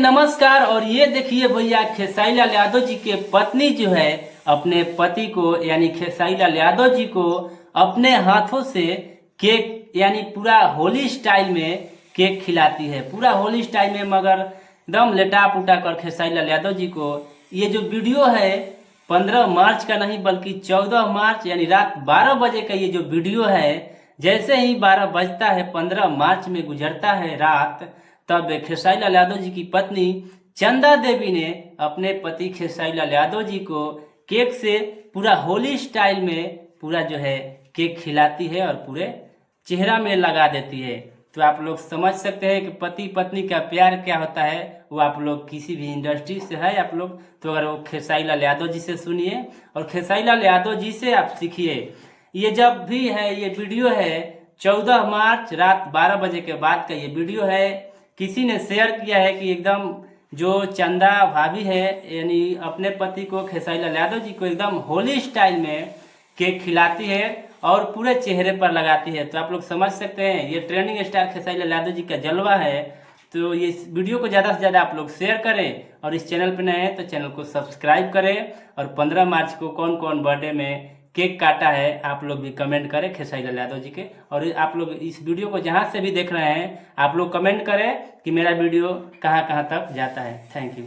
नमस्कार। और ये देखिए भैया, खेसारी लाल यादव जी के पत्नी जो है अपने पति को यानी खेसारी लाल यादव जी को अपने हाथों से केक यानी पूरा होली स्टाइल में केक खिलाती है। पूरा होली स्टाइल में मगर एकदम लेटा पुटा कर खेसारी लाल यादव जी को। ये जो वीडियो है 15 मार्च का नहीं बल्कि 14 मार्च यानी रात 12 बजे का ये जो वीडियो है, जैसे ही 12 बजता है 15 मार्च में गुजरता है रात, तब खेसारी लाल यादव जी की पत्नी चंदा देवी ने अपने पति खेसारी लाल यादव जी को केक से पूरा होली स्टाइल में पूरा जो है केक खिलाती है और पूरे चेहरा में लगा देती है। तो आप लोग समझ सकते हैं कि पति पत्नी का प्यार क्या होता है। वो आप लोग किसी भी इंडस्ट्री से है आप लोग, तो अगर वो खेसारी लाल यादव जी से सुनिए और खेसारी लाल यादव जी से आप सीखिए। ये जब भी है ये वीडियो है 14 मार्च रात 12 बजे के बाद का ये वीडियो है। किसी ने शेयर किया है कि एकदम जो चंदा भाभी है यानी अपने पति को खेसारी लाल यादव जी को एकदम होली स्टाइल में केक खिलाती है और पूरे चेहरे पर लगाती है। तो आप लोग समझ सकते हैं ये ट्रेंडिंग स्टार खेसारी लाल यादव जी का जलवा है। तो ये इस वीडियो को ज़्यादा से ज़्यादा आप लोग शेयर करें और इस चैनल पर नए हैं तो चैनल को सब्सक्राइब करें। और 15 मार्च को कौन कौन बर्थडे में केक काटा है आप लोग भी कमेंट करें खेसारी लाल यादव जी के। और आप लोग इस वीडियो को जहाँ से भी देख रहे हैं आप लोग कमेंट करें कि मेरा वीडियो कहाँ कहाँ तक जाता है। Thank you.